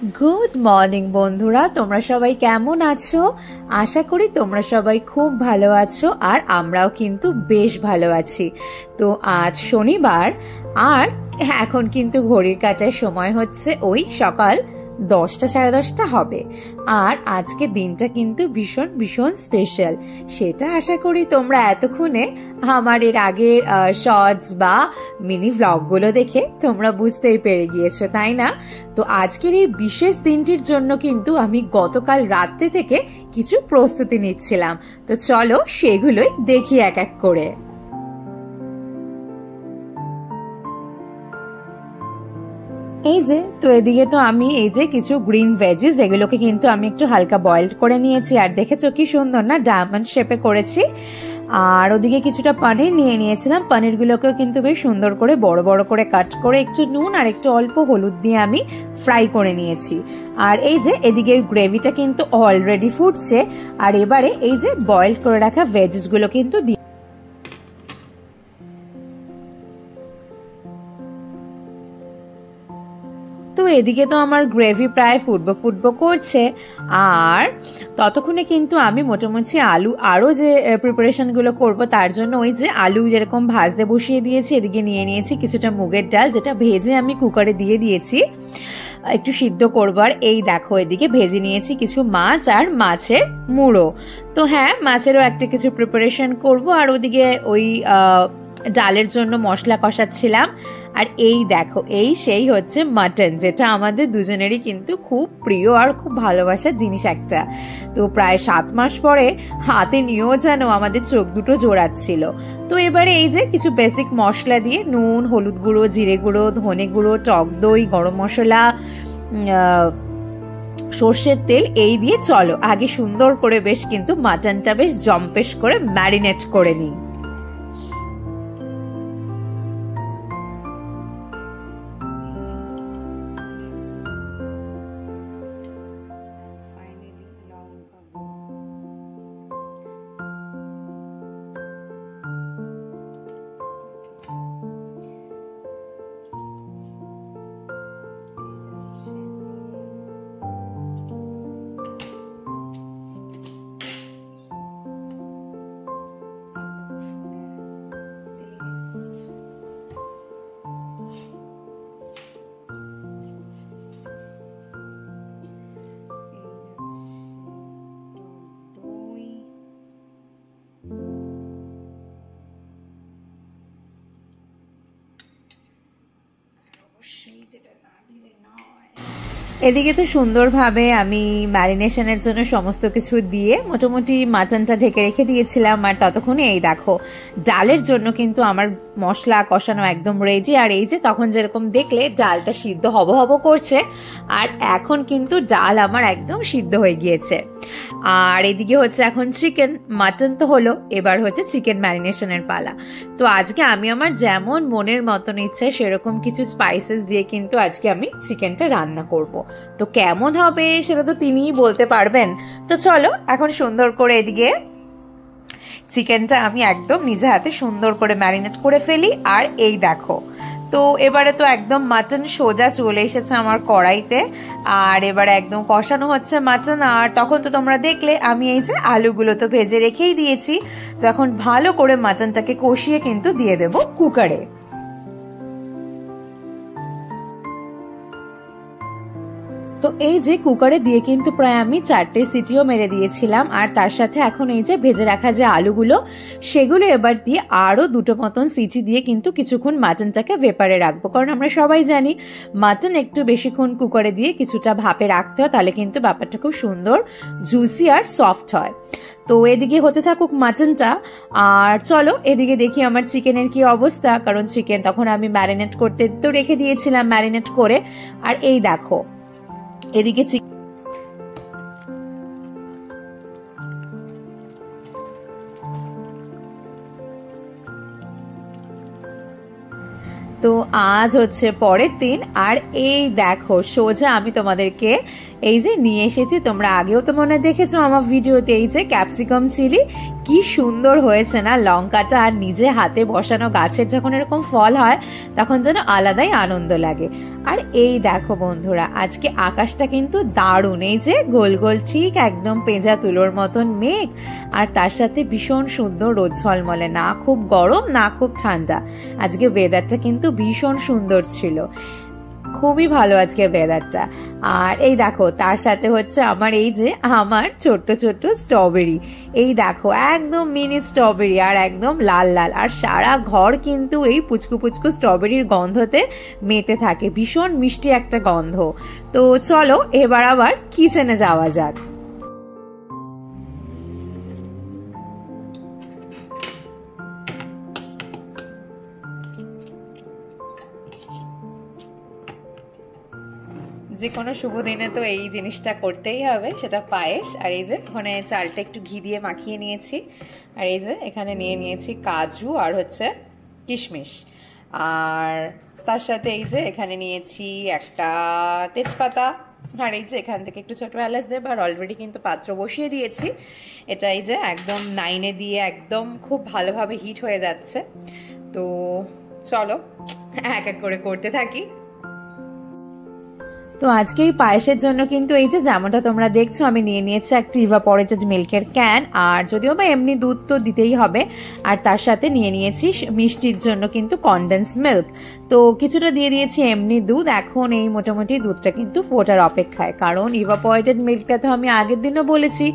Good morning বন্ধুরা, তোমরা সবাই কেমন আছো? আশা করি তোমরা সবাই খুব ভালো আছো, আর আমরাও কিন্তু বেশ ভালো আছি। তো আজ শনিবার, আর এখন কিন্তু ঘড়ির কাঁটার সময় হচ্ছে ওই সকাল 10টা সাড়ে 10টা হবে। আর আজকে দিনটা কিন্তু ভীষণ ভীষণ স্পেশাল, সেটা আশা করি তোমরা এতক্ষণে আমার এর আগের শর্টস বা মিনি ভ্লগগুলো দেখে তোমরা বুঝতেই পেরে গিয়েছো, তাই না? তো আজকের এই বিশেষ দিনটির জন্য কিন্তু আমি গতকাল রাত্রে থেকে কিছু প্রস্তুতি নিচ্ছিলাম। তো চলো সেগুলোই দেখি এক এক করে। এই যে, তো এদিকে তো আমি এই যে কিছু গ্রিন ভেজিস, এগুলোকে কিন্তু আমি একটু হালকা বয়েলড করে নিয়েছি, আর দেখেছো কি সুন্দর না ডায়মন্ড শেপে করেছি। আর ওদিকে কিছুটা পনির নিয়ে নিয়েছিলাম, পনিরগুলোকেও কিন্তু বেশ সুন্দর করে বড় বড় করে কাট করে একটু নুন আর একটু অল্প হলুদ দিয়ে আমি ফ্রাই করে নিয়েছি। আর এই যে এদিকে গ্রেভিটা কিন্তু অলরেডি ফুটছে, আর এবারে এই যে বয়েলড করে রাখা ভেজিসগুলো কিন্তু তো এদিকে তো আমার গ্রেভি প্রায় ফুটবো করছে, আর ততক্ষণে কিন্তু আমি মোটামুটি আলু আরো যে প্রিপারেশন গুলো করবো তার জন্য ওই যে আলু যেরকম ভাজতে বসিয়ে দিয়েছি, এদিকে নিয়ে নিয়েছি কিছুটা মুগের ডাল, যেটা ভেজে আমি কুকারে দিয়ে দিয়েছি একটু সিদ্ধ করবার। এই দেখো এদিকে ভেজে নিয়েছি কিছু মাছ আর মাছের মুড়ো। তো হ্যাঁ, মাছেরও একটা কিছু প্রিপারেশন করব, আর ওদিকে ওই ডালের জন্য মশলা কষাচ্ছিলাম। আর এই দেখো, এই সেই হচ্ছে মাটন, যেটা আমাদের দুজনেরই কিন্তু খুব প্রিয় আর খুব ভালোবাসার জিনিস একটা। তো প্রায় 7 মাস পরে হাতে নিয়েও যেন আমাদের চোখ দুটো জোড়াচ্ছিল। তো এবারে এই যে কিছু বেসিক মশলা দিয়ে নুন, হলুদ গুঁড়ো, জিরে গুঁড়ো, ধনে গুঁড়ো, টক দই, গরম মশলা, সর্ষের তেল, এই দিয়ে চলো আগে সুন্দর করে বেশ কিন্তু মাটনটা বেশ জম্পেশ করে ম্যারিনেট করে নিই। এদিকে তো সুন্দরভাবে আমি ম্যারিনেশনের জন্য সমস্ত কিছু দিয়ে মোটামুটি মাটনটা ঢেকে রেখে দিয়েছিলাম। আর ততক্ষণে এই দেখো ডালের জন্য কিন্তু আমার মশলা কষানো একদম রেডি। আর এই যে তখন যেরকম দেখলে ডালটা সিদ্ধ হব করছে, আর এখন কিন্তু ডাল আমার একদম সিদ্ধ হয়ে গিয়েছে। আর এদিকে হচ্ছে এখন চিকেন, মাটন তো হলো, এবার হচ্ছে চিকেন ম্যারিনেশনের পালা। তো আজকে আমি আমার যেমন মনের মতন ইচ্ছে সেরকম কিছু স্পাইসেস দিয়ে কিন্তু আজকে আমি চিকেনটা রান্না করব। তো কেমন হবে সেটা তো তিনিই বলতে পারবেন। তো চলো এখন সুন্দর করে এদিকে চিকেনটা আমি একদম নিজে হাতে সুন্দর করে ম্যারিনেট করে ফেলি। আর এই দেখো, তো এবারে তো একদম মাটন সোজা চলে এসেছে আমার কড়াইতে, আর এবারে একদম কষানো হচ্ছে মাটন। আর তখন তো তোমরা দেখলে আমি এই যে আলুগুলো তো ভেজে রেখেই দিয়েছি। তো এখন ভালো করে মাটনটাকে কষিয়ে কিন্তু দিয়ে দেব কুকারে। তো এই যে কুকারে দিয়ে কিন্তু প্রায় আমি 4টে সিটিও মেরে দিয়েছিলাম। আর তার সাথে এখন এই যে ভেজে রাখা যে আলুগুলো, সেগুলো এবার দিয়ে আরো 2টো মতন সিটি দিয়ে কিন্তু কিছুক্ষণ মাটনটাকে ভেপারে রাখবো, কারণ আমরা সবাই জানি মাটন একটু বেশিক্ষণ কুকারে দিয়ে কিছুটা ভাপে রাখতে হয়, তাহলে কিন্তু ব্যাপারটা খুব সুন্দর জুসি আর সফট হয়। তো এদিকে হতে থাকুক মাটনটা, আর চলো এদিকে দেখি আমার চিকেনের কি অবস্থা, কারণ চিকেন তখন আমি ম্যারিনেট করতে তো রেখে দিয়েছিলাম ম্যারিনেট করে। আর এই দেখো এদিকে তো আজ হচ্ছে পরের দিন, আর এই দেখো সোজা আমি তোমাদেরকে এই যে নিয়ে এসেছি, তোমরা আগেও তো মনে দেখেছো আমার ভিডিওতে, এই যে ক্যাপসিকাম চিলি, কি সুন্দর হয়েছে না লঙ্কাটা। আর নিজে হাতে বসানো গাছের যখন এরকম ফল হয় তখন যেন আলাদাই আনন্দ লাগে। আর এই দেখো বন্ধুরা, আজকে আকাশটা কিন্তু দারুণ, এই যে গোল গোল ঠিক একদম পেঁজা তুলোর মতন মেঘ, আর তার সাথে ভীষণ সুন্দর রোদ ঝলমলে, না খুব গরম না খুব ঠান্ডা। আজকে ওয়েদারটা কিন্তু ভীষণ সুন্দর ছিল, খুবই ভালো আজকে ওয়েদারটা। আর এই দেখো তার সাথে হচ্ছে আমার এই যে আমার ছোট্ট ছোট্ট স্ট্রবেরি, এই দেখো একদম মিনি স্ট্রবেরি আর একদম লাল লাল, আর সারা ঘর কিন্তু এই পুচকু পুচকু স্ট্রবেরির গন্ধতে মেতে থাকে, ভীষণ মিষ্টি একটা গন্ধ। তো চলো এবার আবার কিচেনে যাওয়া যাক। যে কোনো শুভ দিনে তো এই জিনিসটা করতেই হবে, সেটা পায়েস। আর এই যে ওখানে চালটা একটু ঘি দিয়ে মাখিয়ে নিয়েছি, আর এই যে এখানে নিয়ে নিয়েছি কাজু আর হচ্ছে কিশমিশ, আর তার সাথে এই যে এখানে নিয়েছি একটা তেজপাতা, আর এই যে এখান থেকে একটু ছোট এলাচ দেব। আর অলরেডি কিন্তু পাত্র বসিয়ে দিয়েছি, এটা এই যে একদম 9-এ দিয়ে একদম খুব ভালোভাবে হিট হয়ে যাচ্ছে। তো চলো এক এক করে করতে থাকি। তো আজকে এই পায়েসের জন্য কিন্তু এই যে যেমনটা তোমরা দেখছো আমি নিয়ে নিয়েছি একটা ইভাপোরেটেড মিল্কের ক্যান, আর যদিও বা এমনি দুধ তো দিতেই হবে, আর তার সাথে নিয়ে নিয়েছি মিষ্টির জন্য কিন্তু কনডেন্স মিল্ক। তো কিছুটা দিয়ে দিয়েছি এমনি দুধ। এখন এই মোটামুটি দুধটা কিন্তু ফোটার অপেক্ষায়, কারণ ইভাপোরেটেড মিল্কটা তো আমি আগের দিনও বলেছি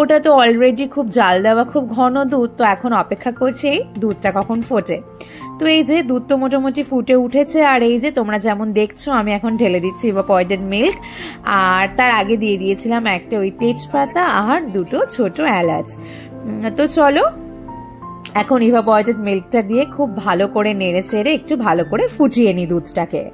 ওটা তো অলরেডি খুব জাল দেওয়া খুব ঘন দুধ, তো এখন অপেক্ষা করছি এই দুধটা কখন ফোটে। তো এই যে দুধ তো মোটামুটি ফুটে উঠেছে, আর এই যে তোমরা যেমন দেখছো আমি এখন ঢেলে দিচ্ছি ইভাপোরেটেড মিল্ক, আর তার আগে দিয়ে দিয়েছিলাম একটা ওই তেজপাতা আর দুটো ছোট এলাচ। তো চলো এখন ইভাপোরেটেড মিল্কটা দিয়ে খুব ভালো করে নেড়ে চেড়ে একটু ভালো করে ফুটিয়ে নি দুধটাকে।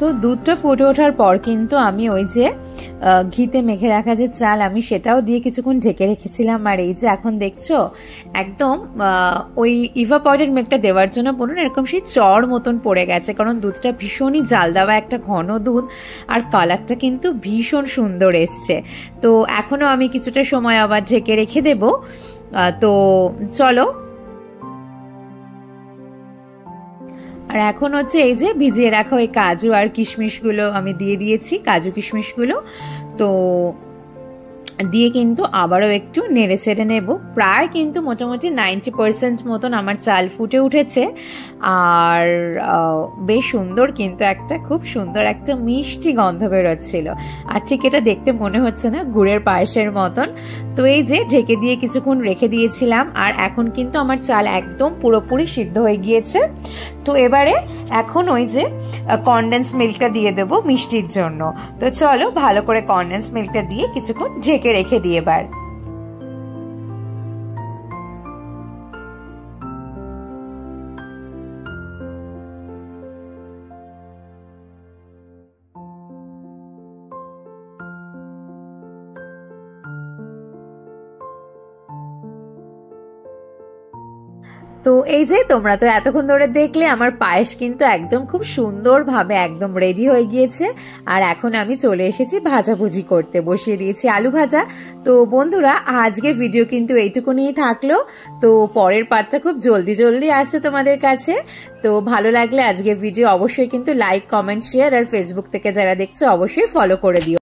তো দুধটা ফুটে ওঠার পর কিন্তু আমি ওই যে ঘিতে মেখে রাখা যে চাল আমি সেটাও দিয়ে কিছুক্ষণ ঢেকে রেখেছিলাম। আর এই যে এখন দেখছো একদম ওই ইভাপোরেটেড মিল্কটা দেওয়ার জন্য বলুন এরকম সেই চড় মতন পড়ে গেছে, কারণ দুধটা ভীষণই জাল দেওয়া একটা ঘন দুধ, আর কালারটা কিন্তু ভীষণ সুন্দর এসছে। তো এখনো আমি কিছুটা সময় আবার ঢেকে রেখে দেব। তো চলো, আর এখন হচ্ছে এই যে ভিজিয়ে রাখা ওই কাজু আর কিশমিশ গুলো আমি দিয়ে দিয়েছি, কাজু কিশমিশ গুলো তো দিয়ে কিন্তু আবারও একটু নেড়ে চেড়ে নেব। প্রায় কিন্তু মোটামুটি 90% মতন আমার চাল ফুটে উঠেছে, আর বেশ সুন্দর কিন্তু একটা খুব সুন্দর একটা মিষ্টি গন্ধ বেরোচ্ছিল, আর ঠিক এটা দেখতে মনে হচ্ছে না গুড়ের পায়েসের মতন। তো এই যে ঢেকে দিয়ে কিছুক্ষণ রেখে দিয়েছিলাম, আর এখন কিন্তু আমার চাল একদম পুরোপুরি সিদ্ধ হয়ে গিয়েছে। তো এবারে এখন ওই যে কনডেন্স মিল্কটা দিয়ে দেবো মিষ্টির জন্য। তো চলো ভালো করে কনডেন্স মিল্কটা দিয়ে কিছুক্ষণ ঢেকে রেখে দিয়ে এবার তো এই যে তোমরা তো এতক্ষণ ধরে দেখলে আমার পায়েস কিন্তু একদম খুব সুন্দরভাবে একদম রেডি হয়ে গিয়েছে। আর এখন আমি চলে এসেছি ভাজাভুজি করতে, বসিয়ে দিয়েছি আলু ভাজা। তো বন্ধুরা আজকে ভিডিও কিন্তু এইটুকুনিই থাকলো, তো পরের পার্টটা খুব জলদি জলদি আসছে তোমাদের কাছে। তো ভালো লাগলে আজকে ভিডিও অবশ্যই কিন্তু লাইক কমেন্ট শেয়ার, আর ফেসবুক থেকে যারা দেখছো অবশ্যই ফলো করে দিও।